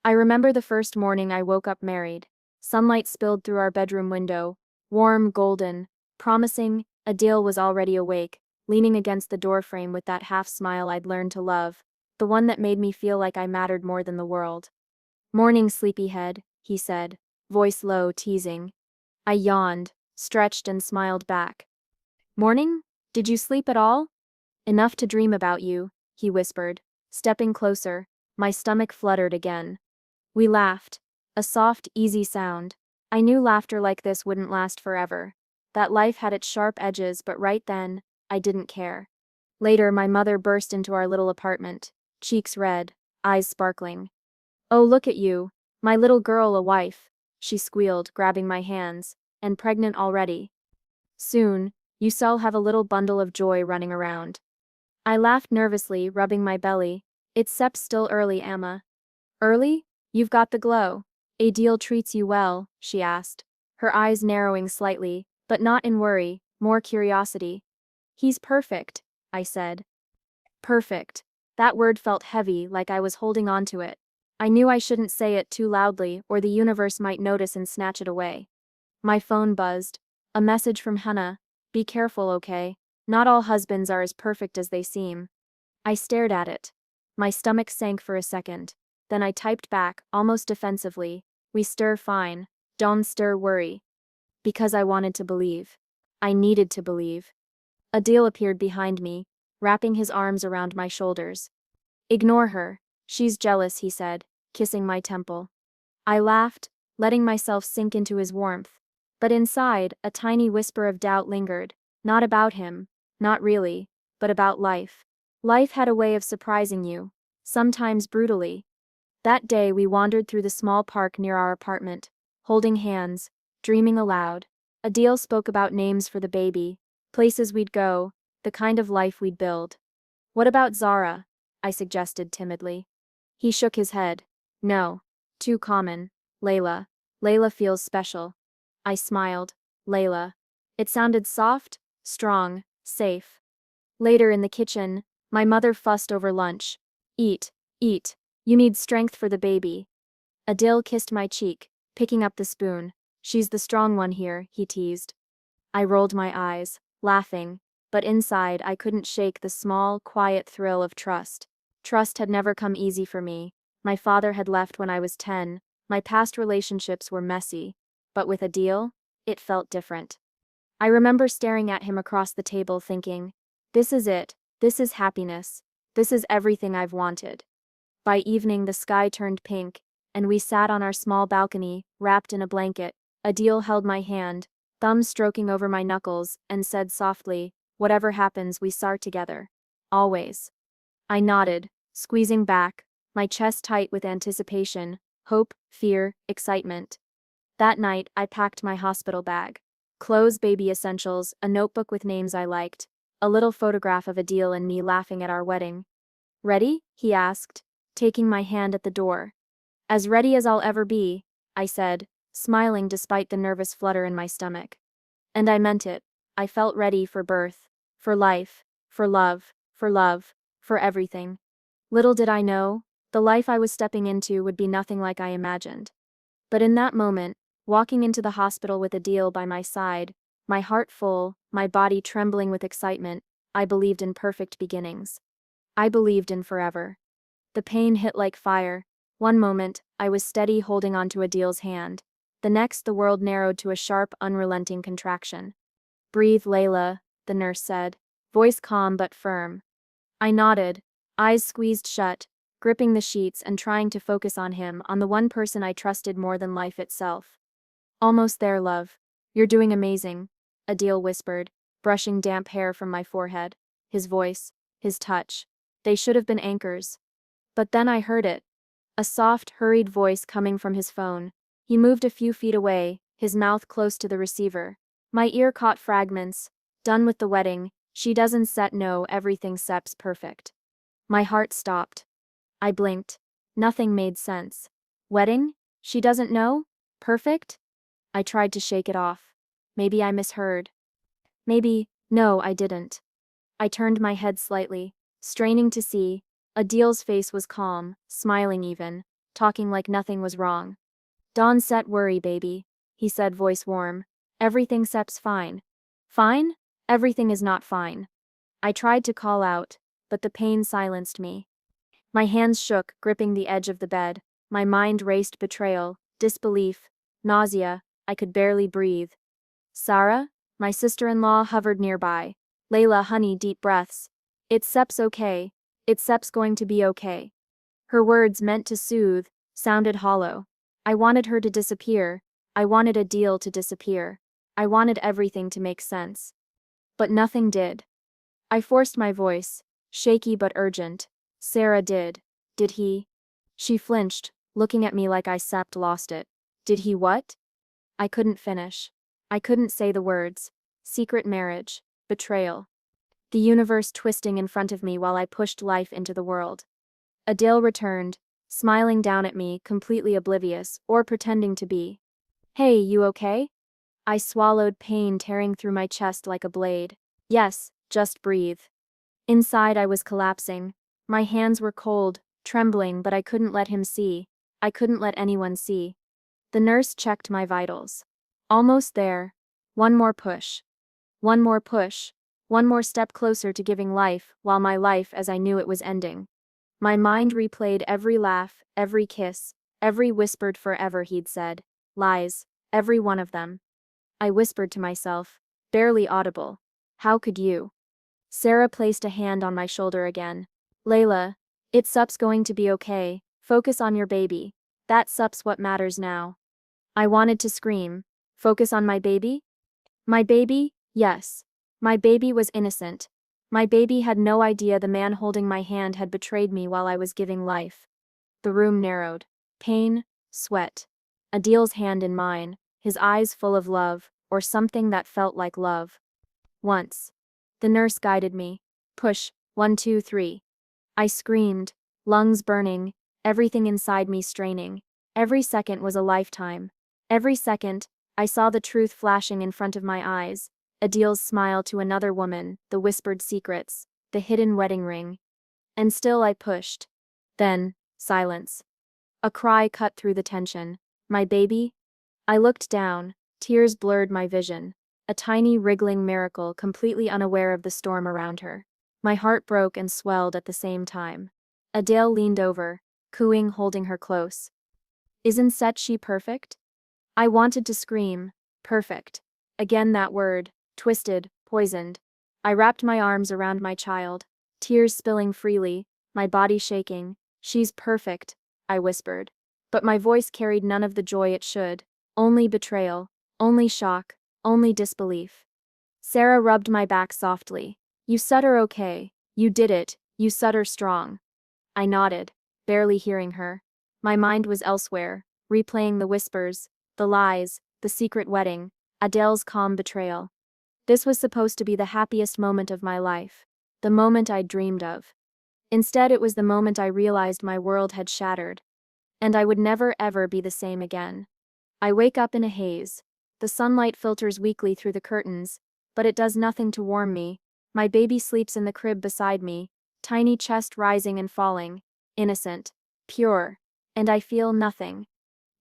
I remember the first morning I woke up married. Sunlight spilled through our bedroom window, warm, golden, promising. Adele was already awake, leaning against the doorframe with that half smile I'd learned to love, the one that made me feel like I mattered more than the world. "Morning, sleepyhead," he said, voice low, teasing. I yawned, stretched and smiled back. "Morning? Did you sleep at all?" "Enough to dream about you," he whispered, stepping closer. My stomach fluttered again. We laughed. A soft, easy sound. I knew laughter like this wouldn't last forever. That life had its sharp edges, but right then, I didn't care. Later, my mother burst into our little apartment, cheeks red, eyes sparkling. "Oh, look at you. My little girl, a wife," she squealed, grabbing my hands, "and pregnant already. Soon, you shall have a little bundle of joy running around." I laughed nervously, rubbing my belly. "It's still early, Amma." "Early? You've got the glow. Adele treats you well?" she asked, her eyes narrowing slightly, but not in worry, more curiosity. "He's perfect," I said. Perfect. That word felt heavy, like I was holding on to it. I knew I shouldn't say it too loudly, or the universe might notice and snatch it away. My phone buzzed. A message from Hannah. "Be careful, okay? Not all husbands are as perfect as they seem." I stared at it. My stomach sank for a second. Then I typed back, almost defensively, "We stir fine. Don't stir worry." Because I wanted to believe. I needed to believe. Adil appeared behind me, wrapping his arms around my shoulders. "Ignore her. She's jealous," he said, kissing my temple. I laughed, letting myself sink into his warmth. But inside, a tiny whisper of doubt lingered. Not about him. Not really. But about life. Life had a way of surprising you. Sometimes brutally. That day we wandered through the small park near our apartment, holding hands, dreaming aloud. Adil spoke about names for the baby, places we'd go, the kind of life we'd build. "What about Zara?" I suggested timidly. He shook his head. "No. Too common. Layla. Layla feels special." I smiled. Layla. It sounded soft, strong, safe. Later in the kitchen, my mother fussed over lunch. "Eat, eat. You need strength for the baby." Adil kissed my cheek, picking up the spoon. "She's the strong one here," he teased. I rolled my eyes, laughing, but inside I couldn't shake the small, quiet thrill of trust. Trust had never come easy for me. My father had left when I was 10, my past relationships were messy, but with Adil, it felt different. I remember staring at him across the table thinking, "This is it, this is happiness, this is everything I've wanted." By evening the sky turned pink, and we sat on our small balcony, wrapped in a blanket. Adil held my hand, thumb stroking over my knuckles, and said softly, "Whatever happens, we start together. Always." I nodded, squeezing back, my chest tight with anticipation, hope, fear, excitement. That night, I packed my hospital bag. Clothes, baby essentials, a notebook with names I liked, a little photograph of Adil and me laughing at our wedding. "Ready?" he asked, taking my hand at the door. "As ready as I'll ever be," I said, smiling despite the nervous flutter in my stomach. And I meant it. I felt ready for birth, for life, for love, for everything. Little did I know, the life I was stepping into would be nothing like I imagined. But in that moment, walking into the hospital with Adil by my side, my heart full, my body trembling with excitement, I believed in perfect beginnings. I believed in forever. The pain hit like fire. One moment, I was steady holding onto Adil's hand. The next, the world narrowed to a sharp, unrelenting contraction. "Breathe, Layla," the nurse said, voice calm but firm. I nodded, eyes squeezed shut, gripping the sheets and trying to focus on him, on the one person I trusted more than life itself. "Almost there, love. You're doing amazing," Adil whispered, brushing damp hair from my forehead. His voice, his touch, they should have been anchors. But then I heard it. A soft, hurried voice coming from his phone. He moved a few feet away, his mouth close to the receiver. My ear caught fragments. "Done with the wedding. She doesn't set no, everything seps perfect." My heart stopped. I blinked. Nothing made sense. Wedding? She doesn't know? Perfect? I tried to shake it off. Maybe I misheard. No, I didn't. I turned my head slightly, straining to see. Adil's face was calm, smiling even. talking like nothing was wrong. Don't set worry, baby, he said, voice warm. Everything sep's fine. Fine? Everything is not fine. I tried to call out, but the pain silenced me. My hands shook, gripping the edge of the bed. My mind raced betrayal, disbelief, nausea. I could barely breathe. Sarah, my sister-in-law, hovered nearby. Layla, honey, deep breaths. It's Sep's okay. It's Sep's going to be okay. Her words, meant to soothe, sounded hollow. I wanted her to disappear. I wanted a deal to disappear. I wanted everything to make sense. But nothing did. I forced my voice, shaky but urgent. Sarah did. Did he? She flinched, looking at me like I sapped lost it. Did he what? I couldn't finish. I couldn't say the words. Secret marriage. Betrayal. The universe twisting in front of me while I pushed life into the world. Adele returned, smiling down at me, completely oblivious, or pretending to be. Hey, you okay? I swallowed, pain tearing through my chest like a blade. Yes, just breathe. Inside I was collapsing. My hands were cold, trembling, but I couldn't let him see. I couldn't let anyone see. The nurse checked my vitals. Almost there. One more push. One more push. One more step closer to giving life, while my life as I knew it was ending. My mind replayed every laugh, every kiss, every whispered forever he'd said. Lies. Every one of them. I whispered to myself, barely audible. How could you? Sarah placed a hand on my shoulder again. Layla, it's Sup's going to be okay. Focus on your baby. That Sup's what matters now. I wanted to scream. Focus on my baby? My baby? Yes. My baby was innocent. My baby had no idea the man holding my hand had betrayed me while I was giving life. The room narrowed. Pain, sweat. Adil's hand in mine, his eyes full of love, or something that felt like love. Once. The nurse guided me. Push, 1, 2, 3. I screamed, lungs burning, everything inside me straining. Every second was a lifetime. Every second, I saw the truth flashing in front of my eyes. Adil's smile to another woman, the whispered secrets, the hidden wedding ring. And still I pushed. Then, silence. A cry cut through the tension. My baby? I looked down, tears blurred my vision. A tiny wriggling miracle, completely unaware of the storm around her. My heart broke and swelled at the same time. Adele leaned over, cooing, holding her close. Isn't she perfect? I wanted to scream. Perfect. Again that word, twisted, poisoned. I wrapped my arms around my child, tears spilling freely, my body shaking. She's perfect, I whispered. But my voice carried none of the joy it should. Only betrayal, only shock, only disbelief. Sarah rubbed my back softly. You said her okay. You did it. You said her strong. I nodded, barely hearing her. My mind was elsewhere, replaying the whispers, the lies, the secret wedding, Adele's calm betrayal. This was supposed to be the happiest moment of my life, the moment I'd dreamed of. Instead, it was the moment I realized my world had shattered, and I would never ever be the same again. I wake up in a haze. The sunlight filters weakly through the curtains, but it does nothing to warm me. My baby sleeps in the crib beside me, tiny chest rising and falling, innocent, pure, and I feel nothing.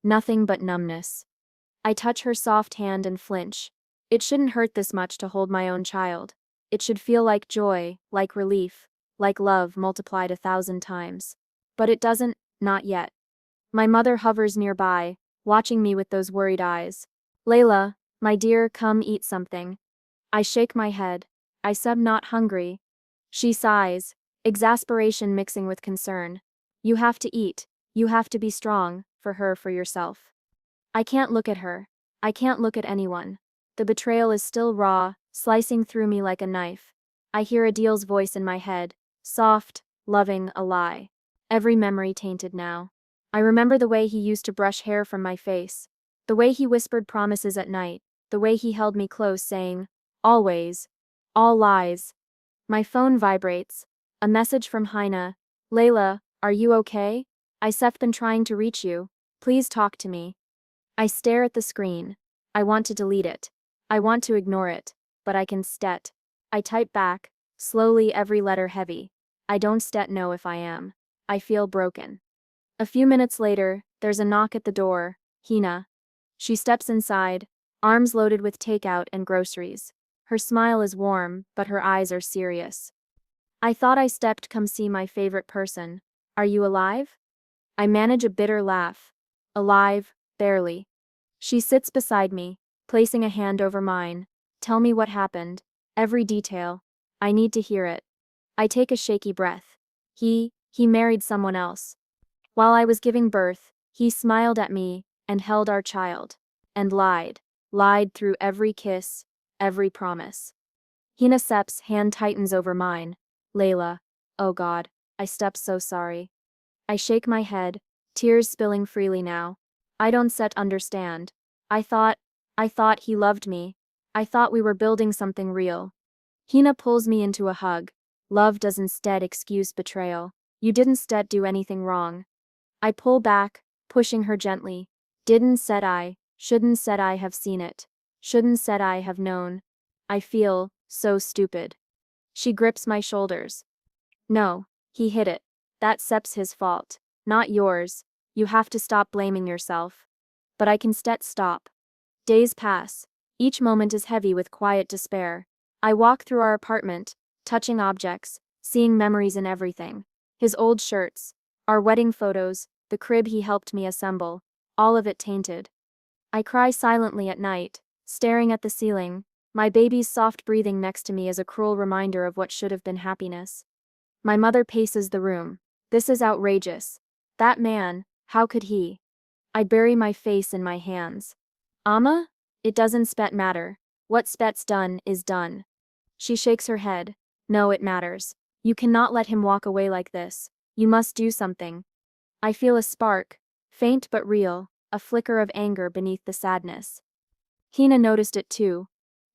Nothing but numbness. I touch her soft hand and flinch. It shouldn't hurt this much to hold my own child. It should feel like joy, like relief, like love multiplied 1,000 times. But it doesn't, not yet. My mother hovers nearby, watching me with those worried eyes. Layla, my dear, come eat something. I shake my head. I said not hungry. She sighs, exasperation mixing with concern. You have to eat. You have to be strong, for her, for yourself. I can't look at her. I can't look at anyone. The betrayal is still raw, slicing through me like a knife. I hear Adil's voice in my head, soft, loving, a lie. Every memory tainted now. I remember the way he used to brush hair from my face, the way he whispered promises at night, the way he held me close saying, always, all lies. My phone vibrates. A message from Heina. Layla, are you okay? I've been trying to reach you. Please talk to me. I stare at the screen. I want to delete it. I want to ignore it, but I can stet. I type back, slowly, every letter heavy. I don't know if I am. I feel broken. A few minutes later, there's a knock at the door. Hina. She steps inside, arms loaded with takeout and groceries. Her smile is warm, but her eyes are serious. I thought I stepped come see my favorite person. Are you alive? I manage a bitter laugh. Alive, barely. She sits beside me, placing a hand over mine. Tell me what happened. Every detail. I need to hear it. I take a shaky breath. He married someone else. While I was giving birth, he smiled at me and held our child. And lied. Lied through every kiss, every promise. Hina Sep's hand tightens over mine. Layla. Oh God, I step so sorry. I shake my head, tears spilling freely now. I don't set understand. I thought he loved me. I thought we were building something real. Hina pulls me into a hug. Love does instead excuse betrayal. You didn't instead do anything wrong. I pull back, pushing her gently. Didn't said I, shouldn't said I have seen it. Shouldn't said I have known. I feel so stupid. She grips my shoulders. No, he hid it. That Sep's his fault, not yours. You have to stop blaming yourself. But I can stop. Days pass. Each moment is heavy with quiet despair. I walk through our apartment, touching objects, seeing memories in everything. His old shirts, our wedding photos, the crib he helped me assemble, all of it tainted. I cry silently at night, staring at the ceiling. My baby's soft breathing next to me is a cruel reminder of what should have been happiness. My mother paces the room. This is outrageous. That man, how could he? I bury my face in my hands. Amma? It doesn't spet matter. What spet's done is done. She shakes her head. No, it matters. You cannot let him walk away like this. You must do something. I feel a spark, faint but real, a flicker of anger beneath the sadness. Hina noticed it too.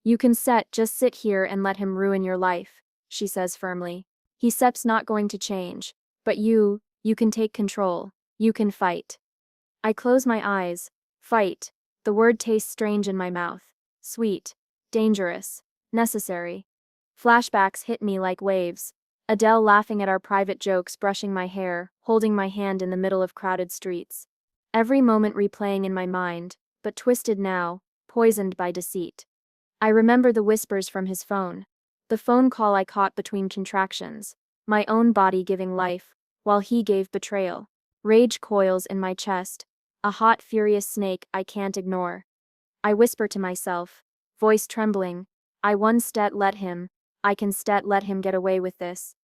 You can just sit here and let him ruin your life, she says firmly. He Sep's not going to change. But you can take control. You can fight. I close my eyes. Fight. The word tastes strange in my mouth. Sweet. Dangerous. Necessary. Flashbacks hit me like waves. Adele laughing at our private jokes, brushing my hair, holding my hand in the middle of crowded streets. Every moment replaying in my mind, but twisted now, poisoned by deceit. I remember the whispers from his phone. The phone call I caught between contractions. My own body giving life, while he gave betrayal. Rage coils in my chest. A hot, furious snake I can't ignore. I whisper to myself, voice trembling. I let him. I can let him get away with this.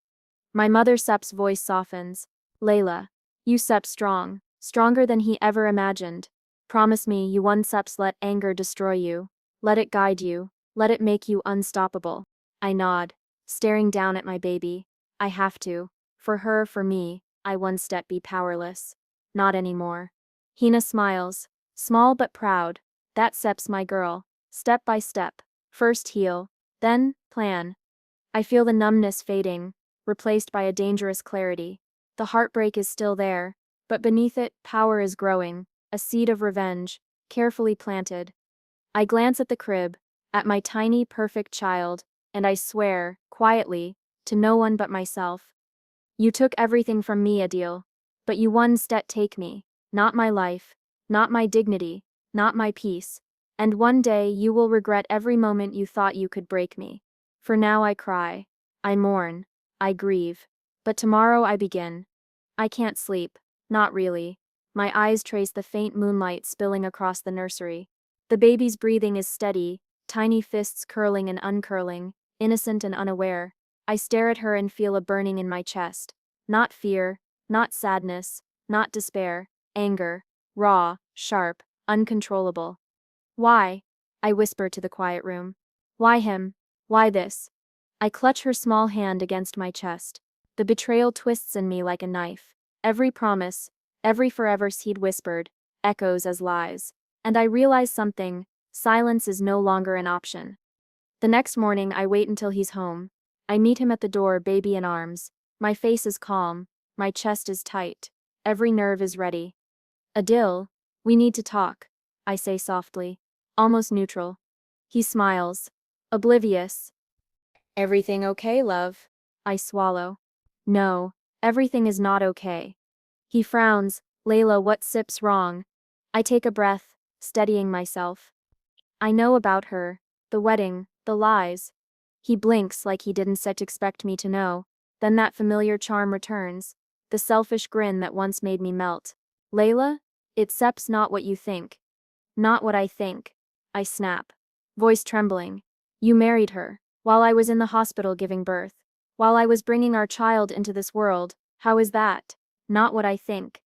My mother Sep's voice softens. Layla. You Sep strong. Stronger than he ever imagined. Promise me you won't Sep's let anger destroy you. Let it guide you. Let it make you unstoppable. I nod, staring down at my baby. I have to. For her, for me, I one step be powerless. Not anymore. Hina smiles. Small but proud. That Sep's my girl. Step by step. First heal. Then, plan. I feel the numbness fading, replaced by a dangerous clarity. The heartbreak is still there, but beneath it, power is growing, a seed of revenge, carefully planted. I glance at the crib, at my tiny, perfect child, and I swear, quietly, to no one but myself. You took everything from me, Adil. But you one step take me, not my life, not my dignity, not my peace. And one day you will regret every moment you thought you could break me. For now I cry, I mourn, I grieve. But tomorrow I begin. I can't sleep, not really. My eyes trace the faint moonlight spilling across the nursery. The baby's breathing is steady, tiny fists curling and uncurling, innocent and unaware. I stare at her and feel a burning in my chest. Not fear, not sadness, not despair, anger, raw, sharp, uncontrollable. Why? I whisper to the quiet room. Why him? Why this? I clutch her small hand against my chest. The betrayal twists in me like a knife. Every promise, every forever he'd whispered, echoes as lies. And I realize something, silence is no longer an option. The next morning I wait until he's home. I meet him at the door, baby in arms. My face is calm, my chest is tight, every nerve is ready. Adil, we need to talk, I say softly, almost neutral. He smiles, oblivious. Everything okay, love? I swallow. No, everything is not okay. He frowns, Layla, what sip's wrong? I take a breath, steadying myself. I know about her, the wedding, the lies. He blinks like he didn't expect me to know. Then that familiar charm returns, the selfish grin that once made me melt. Layla, it's not what you think. Not what I think. I snap. Voice trembling. You married her, while I was in the hospital giving birth. While I was bringing our child into this world. How is that? Not what I think.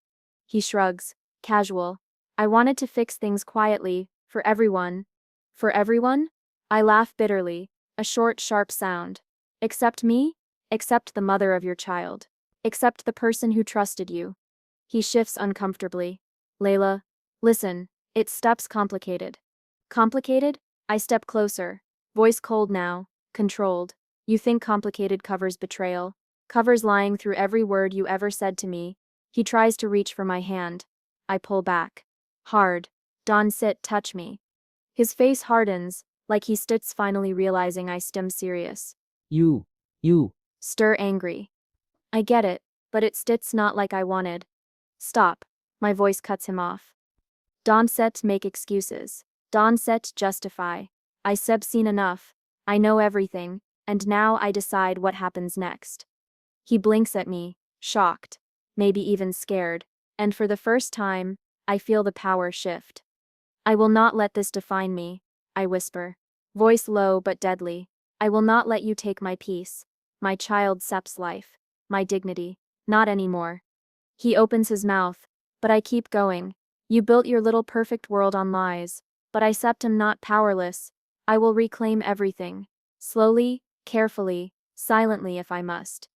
He shrugs, casual. I wanted to fix things quietly, for everyone. For everyone? I laugh bitterly, a short, sharp sound. Except me? Except the mother of your child. Except the person who trusted you. He shifts uncomfortably. Layla, listen, it steps complicated. Complicated? I step closer. Voice cold now, controlled. You think complicated covers betrayal, covers lying through every word you ever said to me. He tries to reach for my hand. I pull back. Hard. Don, sit, touch me. His face hardens, like he stits finally realizing I stim serious. You, you, Stir angry. I get it, but it stits not like I wanted. Stop. My voice cuts him off. Don set make excuses. Don set justify. I seen enough. I know everything, and now I decide what happens next. He blinks at me, shocked, maybe even scared, and for the first time, I feel the power shift. I will not let this define me, I whisper. Voice low but deadly. I will not let you take my peace, my child Sep's life, my dignity. Not anymore. He opens his mouth, but I keep going. You built your little perfect world on lies, but I am not powerless. I will reclaim everything. Slowly, carefully, silently if I must.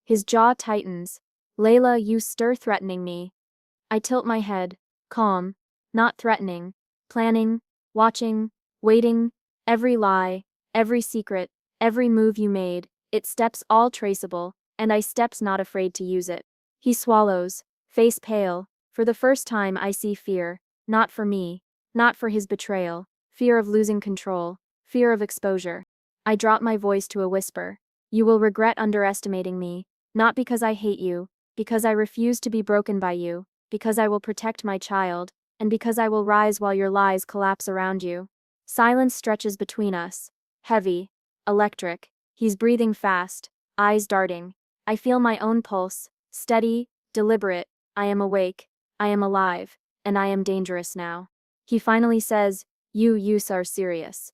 His jaw tightens. Layla, you stir threatening me. I tilt my head, calm, not threatening, planning, watching, waiting, every lie, every secret, every move you made, it steps all traceable, and I steps not afraid to use it. He swallows, face pale. For the first time I see fear, not for me, not for his betrayal, fear of losing control, fear of exposure. I drop my voice to a whisper. You will regret underestimating me, not because I hate you, because I refuse to be broken by you, because I will protect my child, and because I will rise while your lies collapse around you. Silence stretches between us, heavy, electric. He's breathing fast, eyes darting. I feel my own pulse, steady, deliberate. I am awake, I am alive, and I am dangerous now. He finally says, you are serious.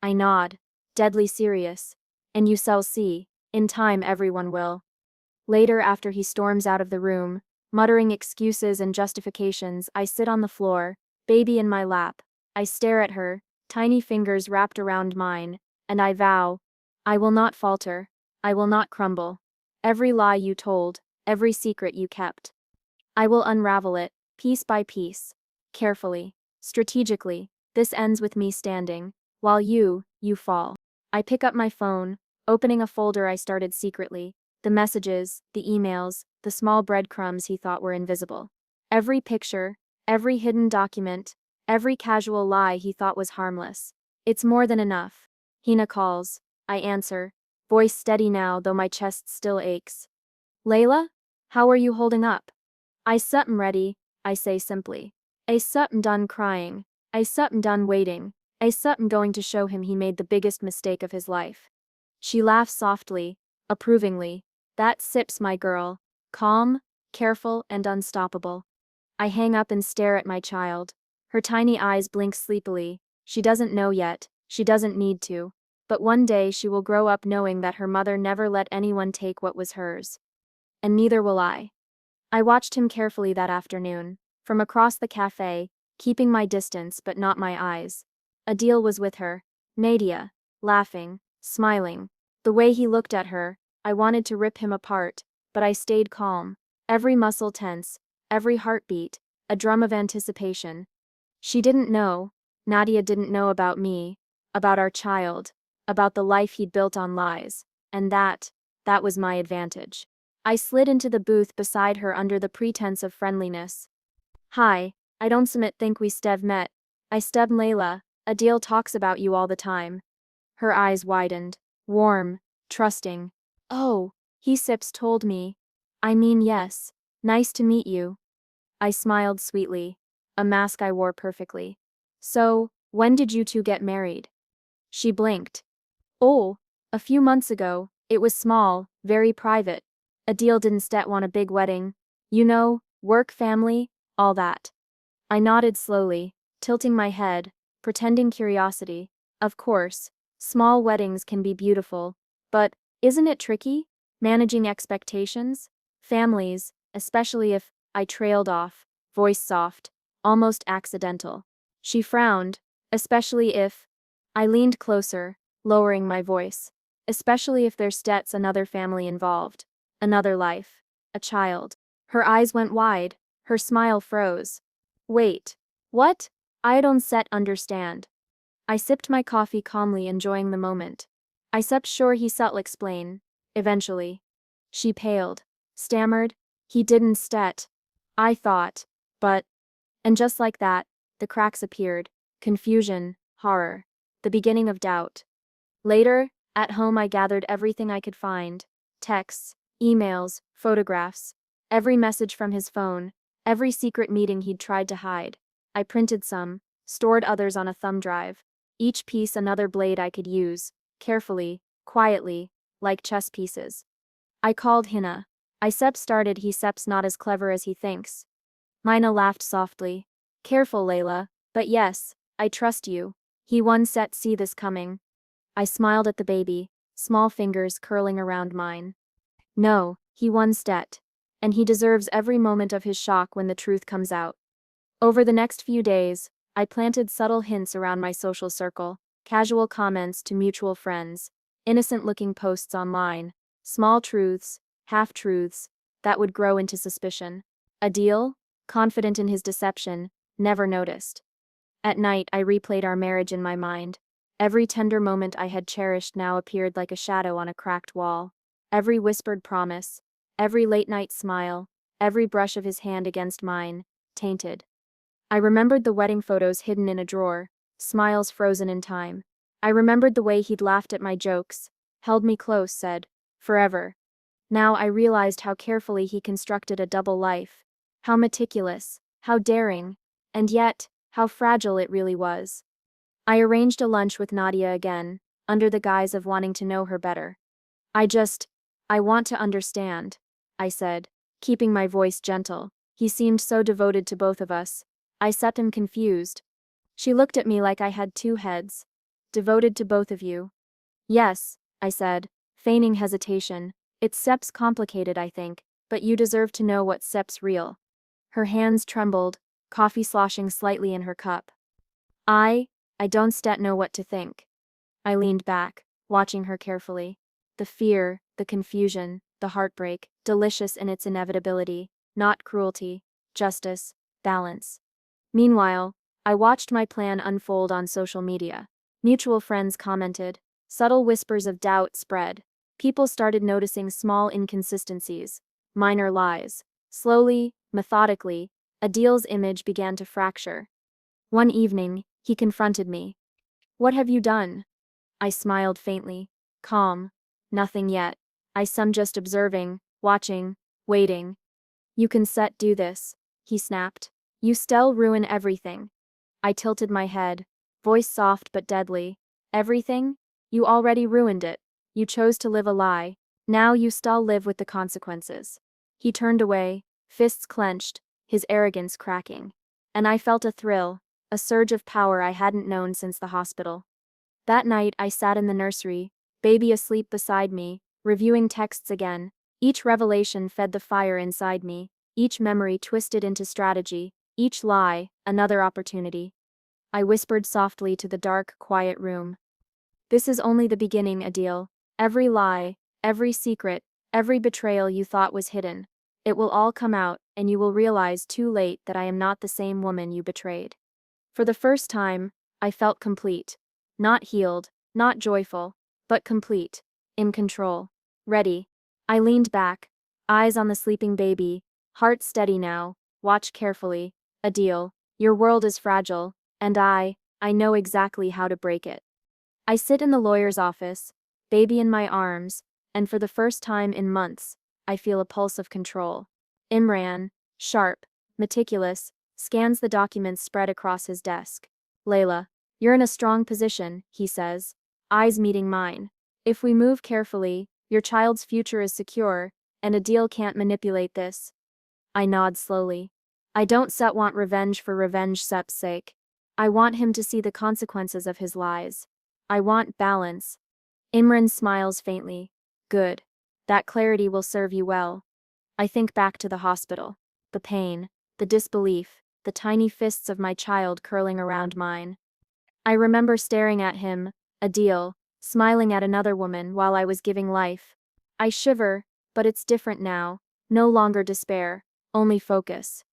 I nod, deadly serious. And you shall see, in time everyone will. Later, after he storms out of the room, muttering excuses and justifications, I sit on the floor, baby in my lap. I stare at her, tiny fingers wrapped around mine, and I vow, I will not falter, I will not crumble. Every lie you told, every secret you kept, I will unravel it, piece by piece, carefully, strategically. This ends with me standing, while you fall. I pick up my phone, opening a folder I started secretly, the messages, the emails, the small breadcrumbs he thought were invisible. Every picture, every hidden document, every casual lie he thought was harmless. It's more than enough. Hina calls. I answer, voice steady now though my chest still aches. Layla? How are you holding up? I suttin ready, I say simply. I suttin done crying. I suttin done waiting. I suttin going to show him he made the biggest mistake of his life. She laughs softly, approvingly. That sips my girl. Calm, careful, and unstoppable. I hang up and stare at my child. Her tiny eyes blink sleepily. She doesn't know yet, she doesn't need to. But one day she will grow up knowing that her mother never let anyone take what was hers. And neither will I. I watched him carefully that afternoon, from across the cafe, keeping my distance but not my eyes. Adil was with her, Nadia, laughing, smiling. The way he looked at her, I wanted to rip him apart, but I stayed calm, every muscle tense, every heartbeat, a drum of anticipation. She didn't know, Nadia didn't know about me, about our child, about the life he'd built on lies, and that was my advantage. I slid into the booth beside her under the pretense of friendliness. Hi, I don't submit think we stev met. I steb Layla, Adil talks about you all the time. Her eyes widened, warm, trusting. Oh, he sips told me. I mean yes, nice to meet you. I smiled sweetly, a mask I wore perfectly. So, when did you two get married? She blinked. Oh, a few months ago. It was small, very private. Adil didn't want a big wedding. You know, work, family, all that. I nodded slowly, tilting my head, pretending curiosity. Of course, small weddings can be beautiful, but isn't it tricky? Managing expectations? Families, especially if I trailed off, voice soft, almost accidental. She frowned, especially if I leaned closer, lowering my voice. Especially if there's another family involved, another life, a child. Her eyes went wide, her smile froze. Wait. What? I don't understand. I sipped my coffee calmly, enjoying the moment. I sept sure he'll explain. Eventually. She paled. Stammered. He didn't I thought. But. And just like that, the cracks appeared. Confusion, horror. The beginning of doubt. Later, at home I gathered everything I could find. Texts, emails, photographs. Every message from his phone. Every secret meeting he'd tried to hide. I printed some, stored others on a thumb drive. Each piece another blade I could use, carefully, quietly, like chess pieces. I called Hina. I started he not as clever as he thinks. Mina laughed softly. Careful, Layla, but yes, I trust you. He one see this coming. I smiled at the baby, small fingers curling around mine. No, he one and he deserves every moment of his shock when the truth comes out. Over the next few days, I planted subtle hints around my social circle, casual comments to mutual friends, innocent-looking posts online, small truths, half-truths, that would grow into suspicion. Adil, confident in his deception, never noticed. At night I replayed our marriage in my mind. Every tender moment I had cherished now appeared like a shadow on a cracked wall. Every whispered promise, every late-night smile, every brush of his hand against mine, tainted. I remembered the wedding photos hidden in a drawer, smiles frozen in time. I remembered the way he'd laughed at my jokes, held me close, said, "Forever." Now I realized how carefully he constructed a double life. How meticulous, how daring, and yet, how fragile it really was. I arranged a lunch with Nadia again, under the guise of wanting to know her better. I want to understand, I said, keeping my voice gentle. He seemed so devoted to both of us. I set him confused. She looked at me like I had two heads. Devoted to both of you. Yes, I said, feigning hesitation. It's complicated, I think, but you deserve to know what real. Her hands trembled, coffee sloshing slightly in her cup. I don't know what to think. I leaned back, watching her carefully. The fear, the confusion, the heartbreak, delicious in its inevitability, not cruelty, justice, balance. Meanwhile, I watched my plan unfold on social media. Mutual friends commented, subtle whispers of doubt spread. People started noticing small inconsistencies, minor lies. Slowly, methodically, Adil's image began to fracture. One evening, he confronted me. What have you done? I smiled faintly. Calm. Nothing yet. Just observing, watching, waiting. You can do this, he snapped. You still ruin everything. I tilted my head, voice soft but deadly. Everything? You already ruined it. You chose to live a lie. Now you still live with the consequences. He turned away, fists clenched, his arrogance cracking. And I felt a thrill, a surge of power I hadn't known since the hospital. That night I sat in the nursery, baby asleep beside me, reviewing texts again. Each revelation fed the fire inside me, each memory twisted into strategy, each lie, another opportunity. I whispered softly to the dark, quiet room. This is only the beginning, Adil. Every lie, every secret, every betrayal you thought was hidden. It will all come out, and you will realize too late that I am not the same woman you betrayed. For the first time, I felt complete. Not healed, not joyful, but complete. In control. Ready. I leaned back, eyes on the sleeping baby, heart steady now, watch carefully. Adil, your world is fragile, and I know exactly how to break it. I sit in the lawyer's office, baby in my arms, and for the first time in months, I feel a pulse of control. Imran, sharp, meticulous, scans the documents spread across his desk. Layla, you're in a strong position, he says, eyes meeting mine. If we move carefully, your child's future is secure, and Adil can't manipulate this. I nod slowly. I don't want revenge for revenge Sep's sake. I want him to see the consequences of his lies. I want balance. Imran smiles faintly. Good. That clarity will serve you well. I think back to the hospital. The pain, the disbelief, the tiny fists of my child curling around mine. I remember staring at him, Adil, smiling at another woman while I was giving life. I shiver, but it's different now. No longer despair, only focus.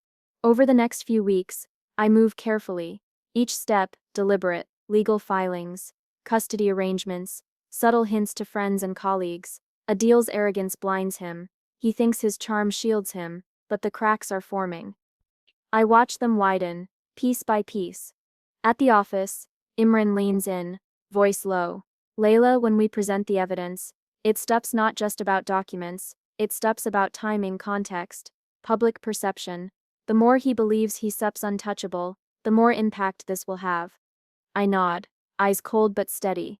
Over the next few weeks, I move carefully, each step deliberate, legal filings, custody arrangements, subtle hints to friends and colleagues. Adil's arrogance blinds him. He thinks his charm shields him, but the cracks are forming. I watch them widen, piece by piece. At the office, Imran leans in, voice low. Layla, when we present the evidence, it stuff's not just about documents, it stuff's about timing, context, public perception. The more he believes he sup's untouchable, the more impact this will have. I nod, eyes cold but steady.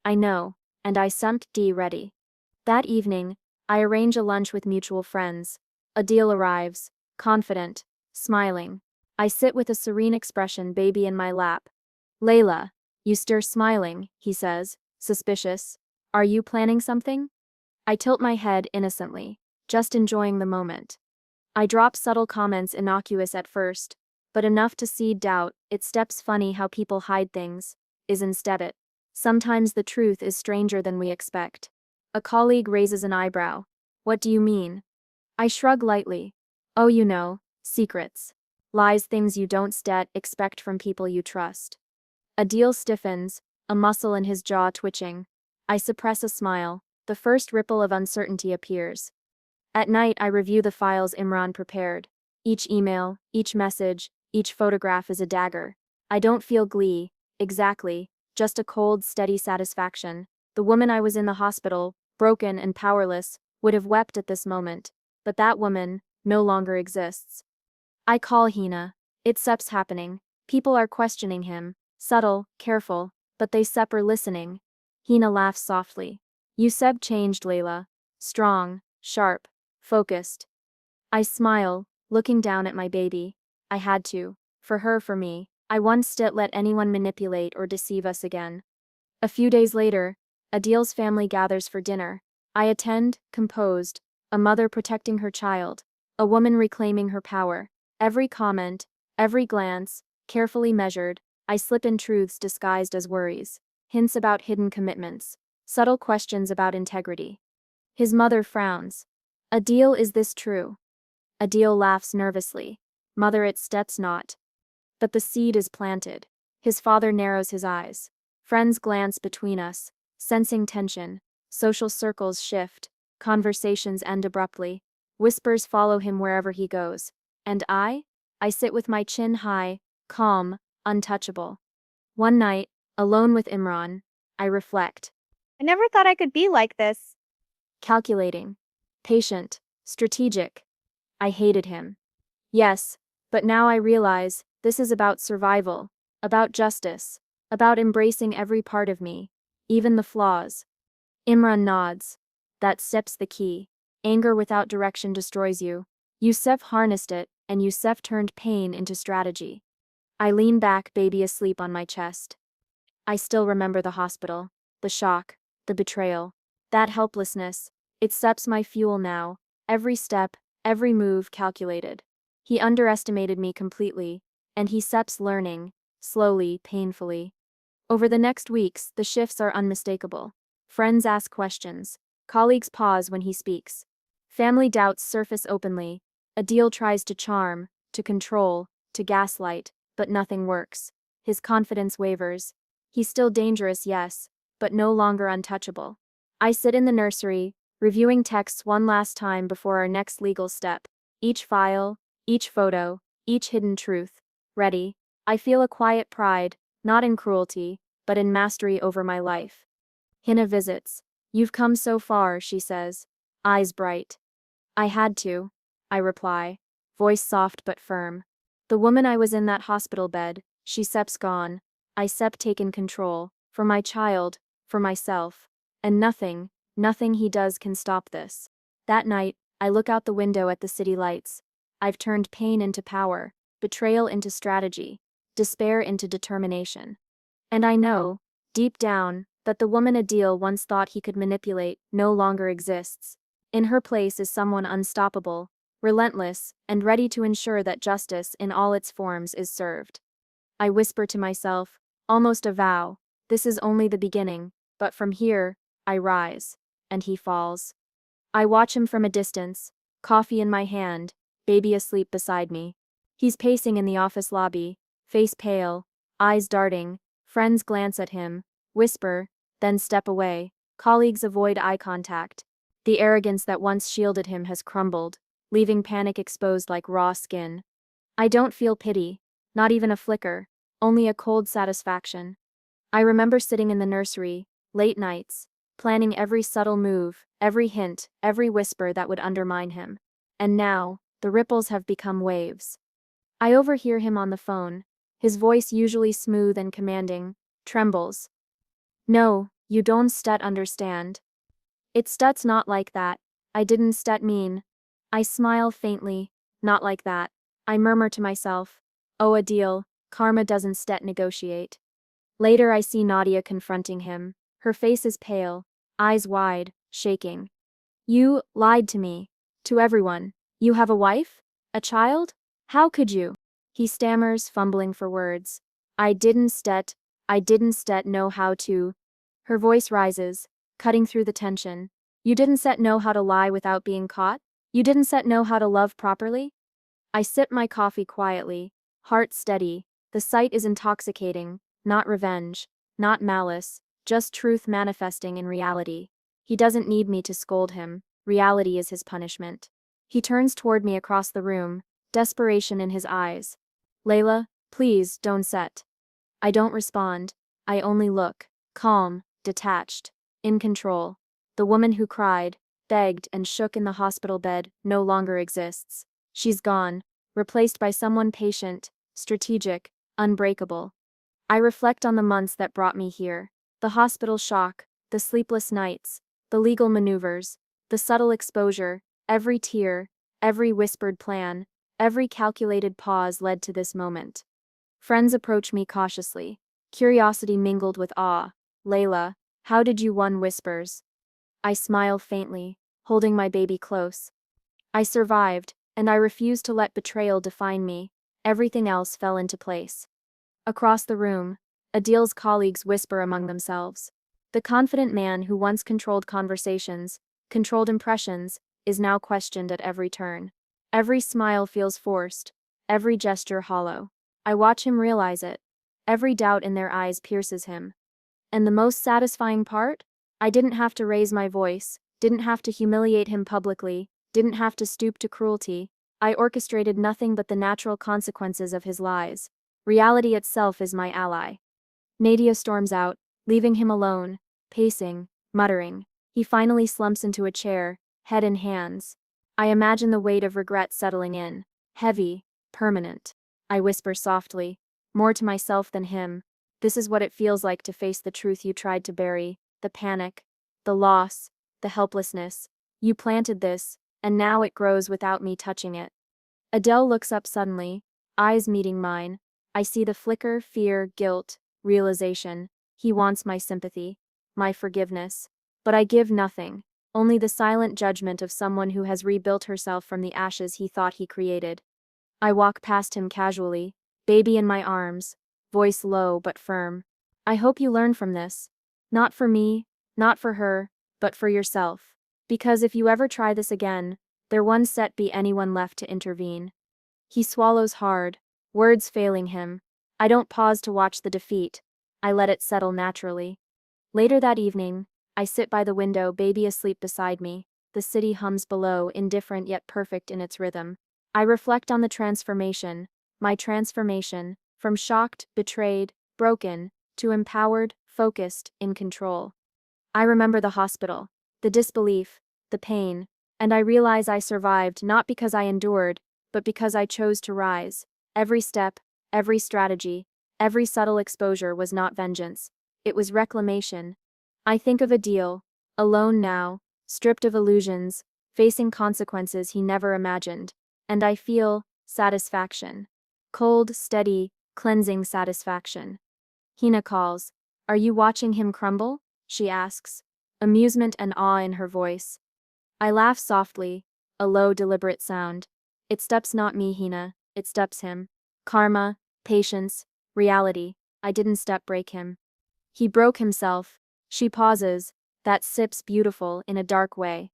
I know, and I sumped D ready. That evening, I arrange a lunch with mutual friends. Adil arrives, confident, smiling. I sit with a serene expression, baby in my lap. Layla, you stir smiling, he says, suspicious. Are you planning something? I tilt my head innocently, just enjoying the moment. I drop subtle comments innocuous at first, but enough to seed doubt. It steps funny how people hide things, is instead it. Sometimes the truth is stranger than we expect. A colleague raises an eyebrow. What do you mean? I shrug lightly. Oh, you know, secrets. Lies, things you don't expect from people you trust. Adil stiffens, a muscle in his jaw twitching. I suppress a smile. The first ripple of uncertainty appears. At night, I review the files Imran prepared. Each email, each message, each photograph is a dagger. I don't feel glee, exactly, just a cold, steady satisfaction. The woman I was in the hospital, broken and powerless, would have wept at this moment, but that woman no longer exists. I call Hina. It's Sep's happening. People are questioning him, subtle, careful, but they Sep are listening. Hina laughs softly. You Sep changed, Layla. Strong, sharp, focused. I smile, looking down at my baby. I had to. For her, for me. I once didn't let anyone manipulate or deceive us again. A few days later, Adil's family gathers for dinner. I attend, composed, a mother protecting her child, a woman reclaiming her power. Every comment, every glance, carefully measured. I slip in truths disguised as worries, hints about hidden commitments, subtle questions about integrity. His mother frowns. Adil, is this true? Adil laughs nervously. Mother, it steps not. But the seed is planted. His father narrows his eyes. Friends glance between us, sensing tension. Social circles shift. Conversations end abruptly. Whispers follow him wherever he goes. And I sit with my chin high, calm, untouchable. One night, alone with Imran, I reflect. I never thought I could be like this. Calculating. Patient. Strategic. I hated him. Yes, but now I realize this is about survival, about justice, about embracing every part of me, even the flaws. Imran nods. That Sep's the key. Anger without direction destroys you. Yusef harnessed it, and Yusef turned pain into strategy. I lean back, baby asleep on my chest. I still remember the hospital, the shock, the betrayal, that helplessness. It Sep's my fuel now, every step, every move calculated. He underestimated me completely, and he Sep's learning, slowly, painfully. Over the next weeks, the shifts are unmistakable. Friends ask questions. Colleagues pause when he speaks. Family doubts surface openly. Adil tries to charm, to control, to gaslight, but nothing works. His confidence wavers. He's still dangerous, yes, but no longer untouchable. I sit in the nursery, reviewing texts one last time before our next legal step. Each file, each photo, each hidden truth. Ready. I feel a quiet pride, not in cruelty, but in mastery over my life. Hina visits. You've come so far, she says, eyes bright. I had to, I reply, voice soft but firm. The woman I was in that hospital bed, she sep's gone. I sep taken control. For my child, for myself. And nothing he does can stop this. That night, I look out the window at the city lights. I've turned pain into power, betrayal into strategy, despair into determination. And I know, deep down, that the woman Adil once thought he could manipulate no longer exists. In her place is someone unstoppable, relentless, and ready to ensure that justice in all its forms is served. I whisper to myself, almost a vow, this is only the beginning, but from here, I rise, and he falls. I watch him from a distance, coffee in my hand, baby asleep beside me. He's pacing in the office lobby, face pale, eyes darting, friends glance at him, whisper, then step away, colleagues avoid eye contact. The arrogance that once shielded him has crumbled, leaving panic exposed like raw skin. I don't feel pity, not even a flicker, only a cold satisfaction. I remember sitting in the nursery, late nights, planning every subtle move, every hint, every whisper that would undermine him. And now, the ripples have become waves. I overhear him on the phone, his voice usually smooth and commanding, trembles. No, you don't stet understand. It stut's not like that. I didn't stet mean. I smile faintly, not like that. I murmur to myself, oh Adil, karma doesn't stet negotiate. Later I see Nadia confronting him. Her face is pale, eyes wide, shaking. You lied to me. To everyone. You have a wife? A child? How could you? He stammers, fumbling for words. I didn't stet know how to. Her voice rises, cutting through the tension. You didn't set know how to lie without being caught? You didn't set know how to love properly? I sip my coffee quietly, heart steady. The sight is intoxicating, not revenge, not malice, just truth manifesting in reality. He doesn't need me to scold him, reality is his punishment. He turns toward me across the room, desperation in his eyes. Layla, please, don't set. I don't respond, I only look, calm, detached, in control. The woman who cried, begged, and shook in the hospital bed no longer exists. She's gone, replaced by someone patient, strategic, unbreakable. I reflect on the months that brought me here. The hospital shock, the sleepless nights, the legal maneuvers, the subtle exposure, every tear, every whispered plan, every calculated pause led to this moment. Friends approach me cautiously. Curiosity mingled with awe. Layla, how did you one whispers? I smile faintly, holding my baby close. I survived, and I refused to let betrayal define me. Everything else fell into place. Across the room, Adil's colleagues whisper among themselves. The confident man who once controlled conversations, controlled impressions, is now questioned at every turn. Every smile feels forced, every gesture hollow. I watch him realize it. Every doubt in their eyes pierces him. And the most satisfying part? I didn't have to raise my voice, didn't have to humiliate him publicly, didn't have to stoop to cruelty. I orchestrated nothing but the natural consequences of his lies. Reality itself is my ally. Nadia storms out, leaving him alone, pacing, muttering. He finally slumps into a chair, head in hands. I imagine the weight of regret settling in, heavy, permanent. I whisper softly, more to myself than him. This is what it feels like to face the truth you tried to bury, the panic, the loss, the helplessness. You planted this, and now it grows without me touching it. Adele looks up suddenly, eyes meeting mine. I see the flicker, fear, guilt, realization. He wants my sympathy, my forgiveness. But I give nothing, only the silent judgment of someone who has rebuilt herself from the ashes he thought he created. I walk past him casually, baby in my arms, voice low but firm. I hope you learn from this. Not for me, not for her, but for yourself. Because if you ever try this again, there won't set be anyone left to intervene. He swallows hard, words failing him. I don't pause to watch the defeat. I let it settle naturally. Later that evening, I sit by the window, baby asleep beside me. The city hums below, indifferent yet perfect in its rhythm. I reflect on the transformation, my transformation, from shocked, betrayed, broken, to empowered, focused, in control. I remember the hospital, the disbelief, the pain, and I realize I survived not because I endured, but because I chose to rise. Every step, every strategy, every subtle exposure was not vengeance. It was reclamation. I think of Adil, alone now, stripped of illusions, facing consequences he never imagined, and I feel satisfaction. Cold, steady, cleansing satisfaction. Hina calls. Are you watching him crumble? She asks, amusement and awe in her voice. I laugh softly, a low, deliberate sound. It steps not me, Hina, it steps him. Karma, patience, reality. I didn't step break him. He broke himself. She pauses, that sips beautiful in a dark way.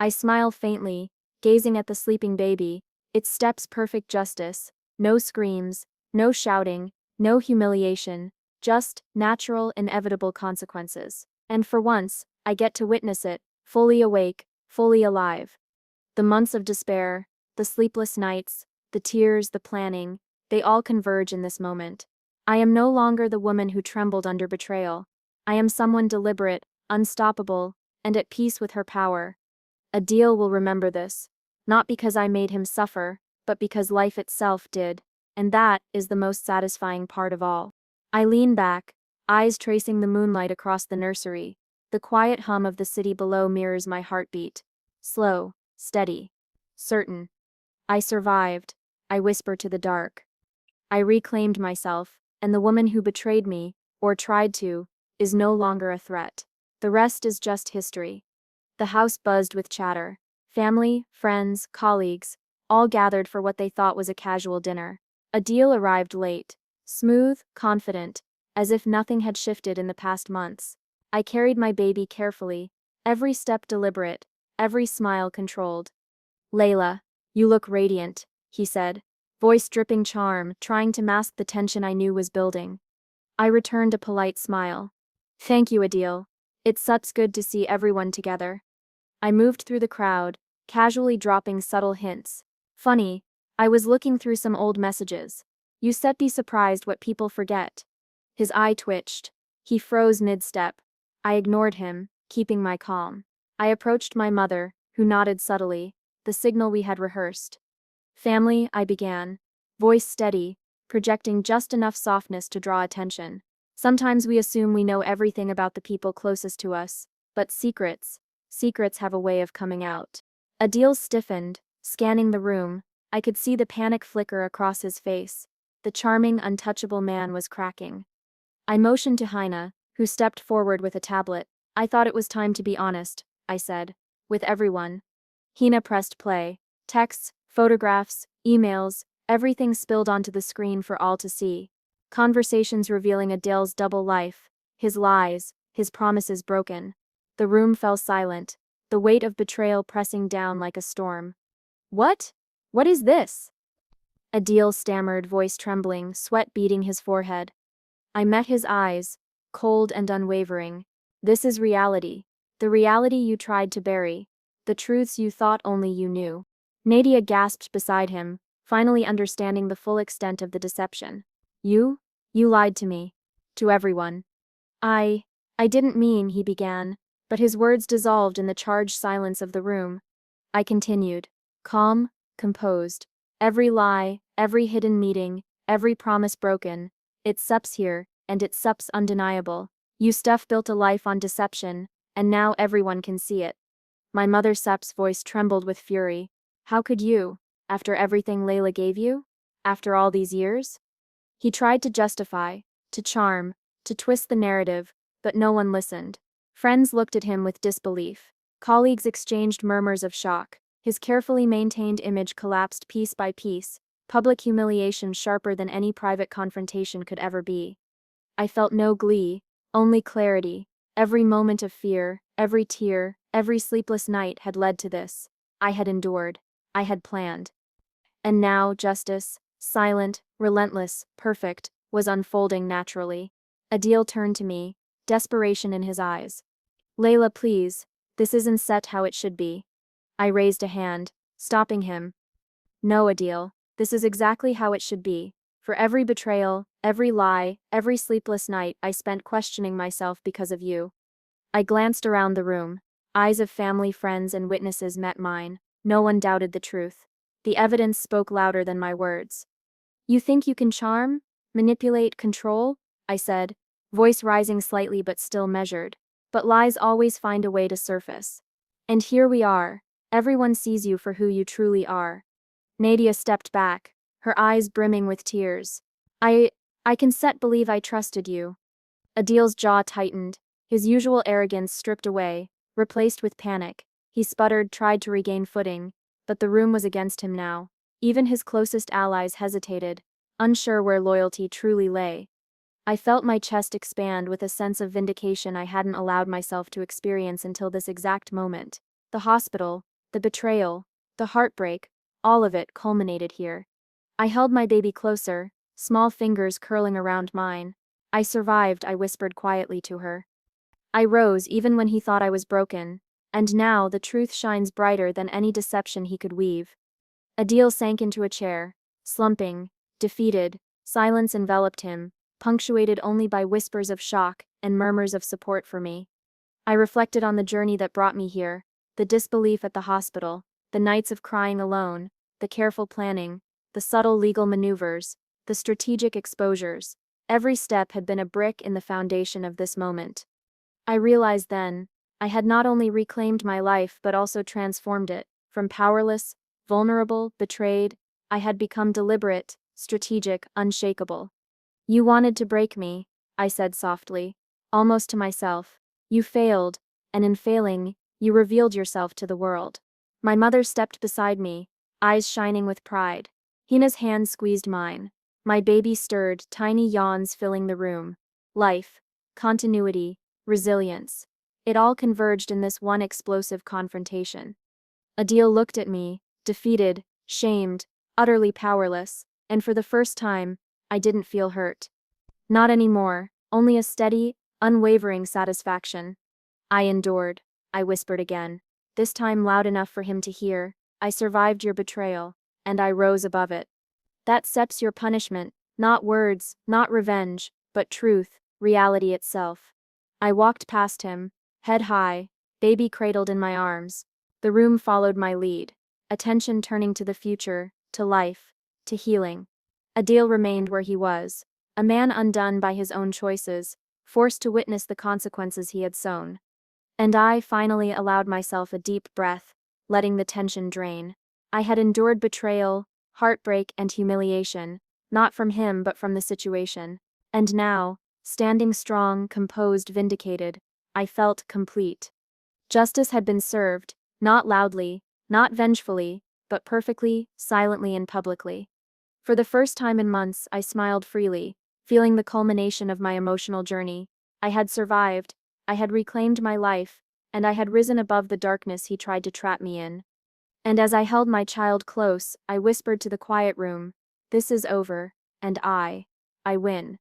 I smile faintly, gazing at the sleeping baby, its steps perfect justice, no screams, no shouting, no humiliation, just natural, inevitable consequences. And for once, I get to witness it, fully awake, fully alive. The months of despair, the sleepless nights, the tears, the planning, they all converge in this moment. I am no longer the woman who trembled under betrayal. I am someone deliberate, unstoppable, and at peace with her power. Adil will remember this, not because I made him suffer, but because life itself did, and that is the most satisfying part of all. I lean back, eyes tracing the moonlight across the nursery. The quiet hum of the city below mirrors my heartbeat. Slow, steady, certain. I survived, I whisper to the dark. I reclaimed myself, and the woman who betrayed me, or tried to, is no longer a threat. The rest is just history. The house buzzed with chatter. Family, friends, colleagues, all gathered for what they thought was a casual dinner. Adil arrived late, smooth, confident, as if nothing had shifted in the past months. I carried my baby carefully, every step deliberate, every smile controlled. Layla, you look radiant, he said, voice dripping charm, trying to mask the tension I knew was building. I returned a polite smile. Thank you, Adil. It's such good to see everyone together. I moved through the crowd, casually dropping subtle hints. Funny, I was looking through some old messages. You said be surprised what people forget. His eye twitched. He froze mid-step. I ignored him, keeping my calm. I approached my mother, who nodded subtly, the signal we had rehearsed. Family, I began, voice steady, projecting just enough softness to draw attention. Sometimes we assume we know everything about the people closest to us, but secrets have a way of coming out. Adil stiffened, scanning the room. I could see the panic flicker across his face. The charming, untouchable man was cracking. I motioned to Hina, who stepped forward with a tablet. I thought it was time to be honest, I said. With everyone. Hina pressed play. Texts, photographs, emails, everything spilled onto the screen for all to see. Conversations revealing Adil's double life, his lies, his promises broken. The room fell silent, the weight of betrayal pressing down like a storm. What? What is this? Adil stammered, voice trembling, sweat beading his forehead. I met his eyes, cold and unwavering. This is reality. The reality you tried to bury. The truths you thought only you knew. Nadia gasped beside him, finally understanding the full extent of the deception. You lied to me. To everyone. I didn't mean, he began, but his words dissolved in the charged silence of the room. I continued, calm, composed. Every lie, every hidden meeting, every promise broken. It sups here, and it sups undeniable. You stuff built a life on deception, and now everyone can see it. My mother Sep's voice trembled with fury. How could you, after everything Layla gave you? After all these years? He tried to justify, to charm, to twist the narrative, but no one listened. Friends looked at him with disbelief. Colleagues exchanged murmurs of shock. His carefully maintained image collapsed piece by piece, public humiliation sharper than any private confrontation could ever be. I felt no glee, only clarity. Every moment of fear, every tear, every sleepless night had led to this. I had endured. I had planned. And now justice, silent, relentless, perfect, was unfolding naturally. Adil turned to me, desperation in his eyes. Layla, please, this isn't set how it should be. I raised a hand, stopping him. No, Adil, this is exactly how it should be. For every betrayal, every lie, every sleepless night I spent questioning myself because of you. I glanced around the room. Eyes of family, friends, and witnesses met mine. No one doubted the truth. The evidence spoke louder than my words. You think you can charm, manipulate, control? I said, voice rising slightly but still measured. But lies always find a way to surface. And here we are. Everyone sees you for who you truly are. Nadia stepped back, her eyes brimming with tears. I can set believe I trusted you. Adil's jaw tightened, his usual arrogance stripped away, replaced with panic. He sputtered, tried to regain footing, but the room was against him now. Even his closest allies hesitated, unsure where loyalty truly lay. I felt my chest expand with a sense of vindication I hadn't allowed myself to experience until this exact moment. The hospital, the betrayal, the heartbreak, all of it culminated here. I held my baby closer, small fingers curling around mine. I survived, I whispered quietly to her. I rose even when he thought I was broken, and now the truth shines brighter than any deception he could weave. Adil sank into a chair, slumping, defeated. Silence enveloped him, punctuated only by whispers of shock and murmurs of support for me. I reflected on the journey that brought me here, the disbelief at the hospital, the nights of crying alone, the careful planning, the subtle legal maneuvers, the strategic exposures. Every step had been a brick in the foundation of this moment. I realized then, I had not only reclaimed my life but also transformed it. From powerless, vulnerable, betrayed, I had become deliberate, strategic, unshakable. You wanted to break me, I said softly, almost to myself. You failed, and in failing, you revealed yourself to the world. My mother stepped beside me, eyes shining with pride. Hina's hand squeezed mine. My baby stirred, tiny yawns filling the room. Life, continuity, resilience. It all converged in this one explosive confrontation. Adil looked at me, defeated, shamed, utterly powerless, and for the first time, I didn't feel hurt. Not anymore, only a steady, unwavering satisfaction. I endured, I whispered again, this time loud enough for him to hear. I survived your betrayal, and I rose above it. That accepts your punishment, not words, not revenge, but truth, reality itself. I walked past him, head high, baby cradled in my arms. The room followed my lead, attention turning to the future, to life, to healing. Adil remained where he was, a man undone by his own choices, forced to witness the consequences he had sown. And I finally allowed myself a deep breath, letting the tension drain. I had endured betrayal, heartbreak, and humiliation, not from him but from the situation. And now, standing strong, composed, vindicated, I felt complete. Justice had been served, not loudly, not vengefully, but perfectly, silently, and publicly. For the first time in months, I smiled freely, feeling the culmination of my emotional journey. I had survived, I had reclaimed my life, and I had risen above the darkness he tried to trap me in. And as I held my child close, I whispered to the quiet room, "This is over, and I win."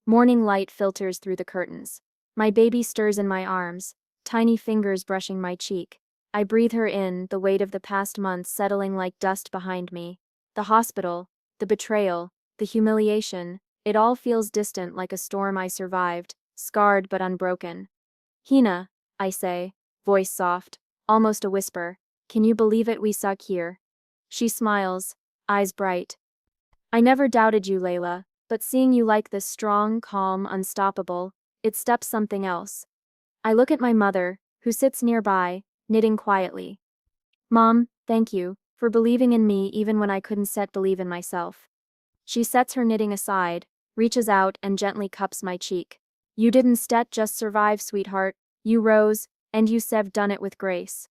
Morning light filters through the curtains. My baby stirs in my arms, tiny fingers brushing my cheek. I breathe her in, the weight of the past months settling like dust behind me. The hospital, the betrayal, the humiliation, it all feels distant like a storm I survived, scarred but unbroken. Hina, I say, voice soft, almost a whisper, can you believe it, we suck here? She smiles, eyes bright. I never doubted you, Layla, but seeing you like this strong, calm, unstoppable, it steps something else. I look at my mother, who sits nearby, knitting quietly. Mom, thank you, for believing in me even when I couldn't believe in myself. She sets her knitting aside, reaches out and gently cups my cheek. You didn't just survive, sweetheart, you rose, and you've done it with grace.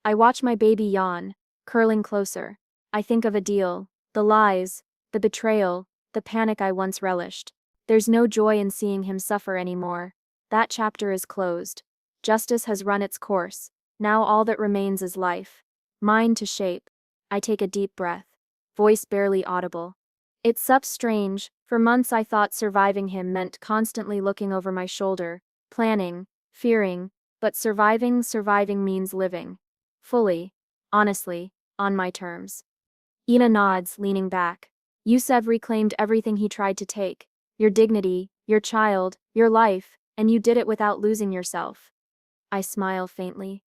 I watch my baby yawn, curling closer. I think of Adil, the lies, the betrayal, the panic I once relished. There's no joy in seeing him suffer anymore. That chapter is closed. Justice has run its course. Now all that remains is life. Mine to shape. I take a deep breath. Voice barely audible. It's strange. For months I thought surviving him meant constantly looking over my shoulder, planning, fearing, but surviving means living. Fully, honestly, on my terms. Ina nods, leaning back. Yusef reclaimed everything he tried to take. Your dignity, your child, your life, and you did it without losing yourself. I smile faintly.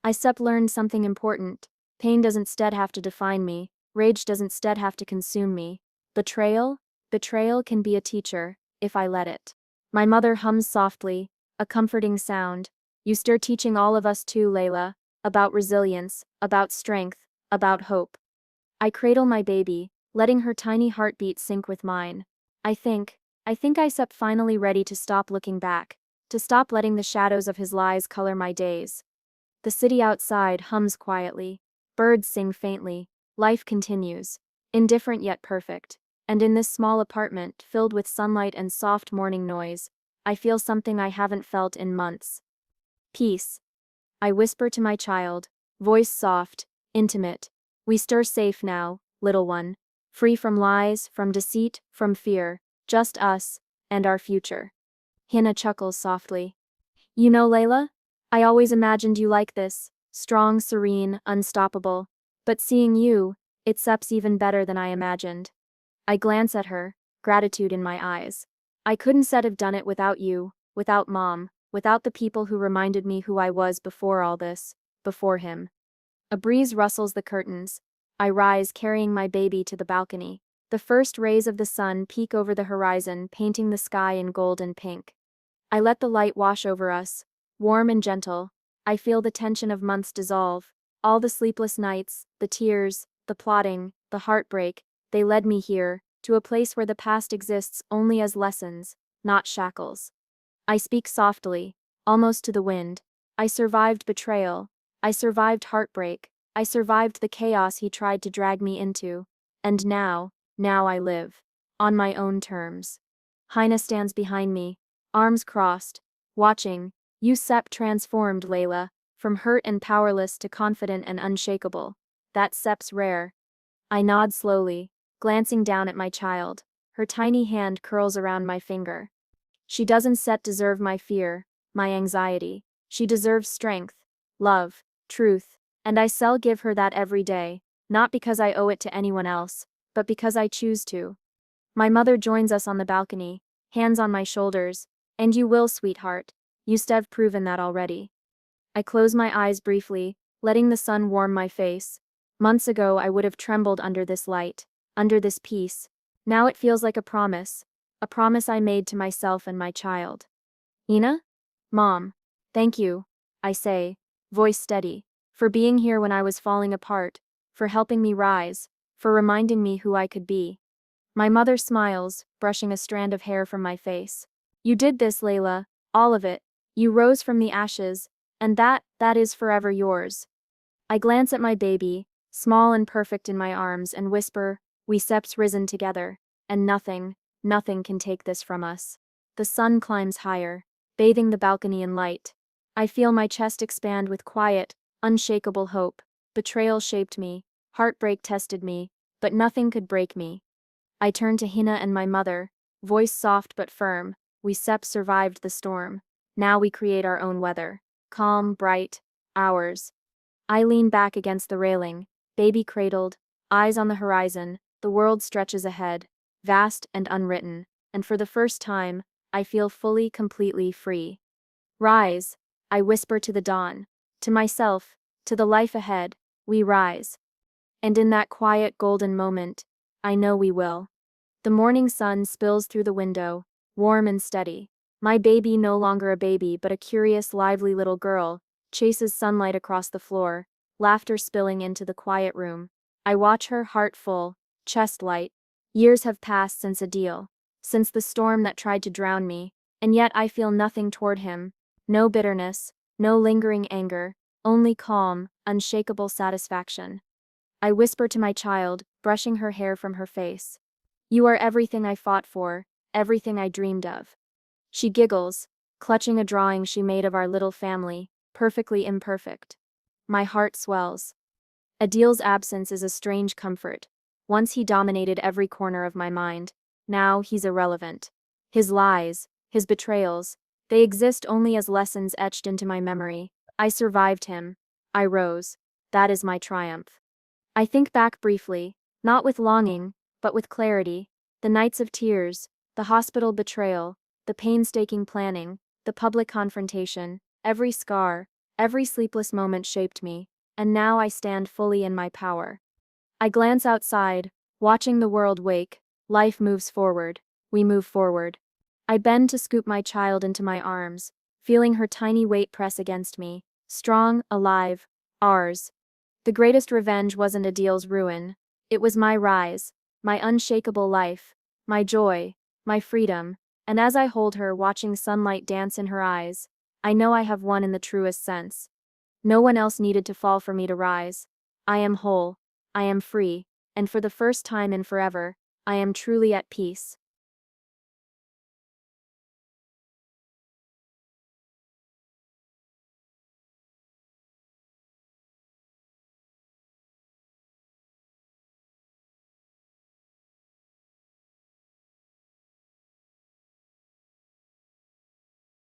I learned something important. Pain doesn't have to define me. rage does instead have to consume me. Betrayal? Betrayal can be a teacher, if I let it. My mother hums softly, a comforting sound. You stir teaching all of us too, Layla, about resilience, about strength, about hope. I cradle my baby, letting her tiny heartbeat sync with mine. I think, I sup finally ready to stop looking back, to stop letting the shadows of his lies color my days. The city outside hums quietly. Birds sing faintly. Life continues. Indifferent yet perfect. And in this small apartment, filled with sunlight and soft morning noise, I feel something I haven't felt in months. Peace. I whisper to my child, voice soft, intimate. We stir safe now, little one. Free from lies, from deceit, from fear. Just us, and our future. Hina chuckles softly. You know, Layla? I always imagined you like this, strong, serene, unstoppable. But seeing you, it sups even better than I imagined. I glance at her, gratitude in my eyes. I couldn't have done it without you, without Mom, without the people who reminded me who I was before all this, before him. A breeze rustles the curtains. I rise, carrying my baby to the balcony. The first rays of the sun peek over the horizon, painting the sky in gold and pink. I let the light wash over us, warm and gentle. I feel the tension of months dissolve. All the sleepless nights, the tears, the plotting, the heartbreak, they led me here, to a place where the past exists only as lessons, not shackles. I speak softly, almost to the wind. I survived betrayal. I survived heartbreak. I survived the chaos he tried to drag me into. And now I live. On my own terms. Heina stands behind me, arms crossed, watching. Yusep transformed Layla, from hurt and powerless to confident and unshakable. That Sep's rare. I nod slowly, glancing down at my child. Her tiny hand curls around my finger. She doesn't deserve my fear, my anxiety. She deserves strength, love, truth, and I shall give her that every day, not because I owe it to anyone else, but because I choose to. My mother joins us on the balcony, hands on my shoulders. And you will, sweetheart. You've proven that already. I close my eyes briefly, letting the sun warm my face. Months ago I would have trembled under this light, under this peace. Now it feels like a promise I made to myself and my child. Ina? Mom. Thank you, I say, voice steady, for being here when I was falling apart, for helping me rise, for reminding me who I could be. My mother smiles, brushing a strand of hair from my face. You did this, Layla, all of it. You rose from the ashes, and that is forever yours. I glance at my baby, small and perfect in my arms, and whisper, we seps risen together, and nothing can take this from us. The sun climbs higher, bathing the balcony in light. I feel my chest expand with quiet, unshakable hope. Betrayal shaped me, heartbreak tested me, but nothing could break me. I turn to Hina and my mother, voice soft but firm. We seps survived the storm. Now we create our own weather. Calm, bright, ours. I lean back against the railing, baby cradled, eyes on the horizon. The world stretches ahead, vast and unwritten, and for the first time, I feel fully, completely free. Rise, I whisper to the dawn, to myself, to the life ahead. We rise. And in that quiet, golden moment, I know we will. The morning sun spills through the window, warm and steady. My baby, no longer a baby but a curious, lively little girl, chases sunlight across the floor, laughter spilling into the quiet room. I watch her, heart full, chest light. Years have passed since a deal, since the storm that tried to drown me, and yet I feel nothing toward him. No bitterness, no lingering anger, only calm, unshakable satisfaction. I whisper to my child, brushing her hair from her face. You are everything I fought for, everything I dreamed of. She giggles, clutching a drawing she made of our little family, perfectly imperfect. My heart swells. Adil's absence is a strange comfort. Once he dominated every corner of my mind. Now he's irrelevant. His lies, his betrayals, they exist only as lessons etched into my memory. I survived him. I rose. That is my triumph. I think back briefly, not with longing, but with clarity. The nights of tears, the hospital betrayal, the painstaking planning, the public confrontation, every scar, every sleepless moment shaped me, and now I stand fully in my power. I glance outside, watching the world wake. Life moves forward. We move forward. I bend to scoop my child into my arms, feeling her tiny weight press against me. Strong, alive, ours. The greatest revenge wasn't Adil's ruin. It was my rise, my unshakable life, my joy, my freedom, and as I hold her, watching sunlight dance in her eyes, I know I have won in the truest sense. No one else needed to fall for me to rise. I am whole, I am free, and for the first time in forever, I am truly at peace.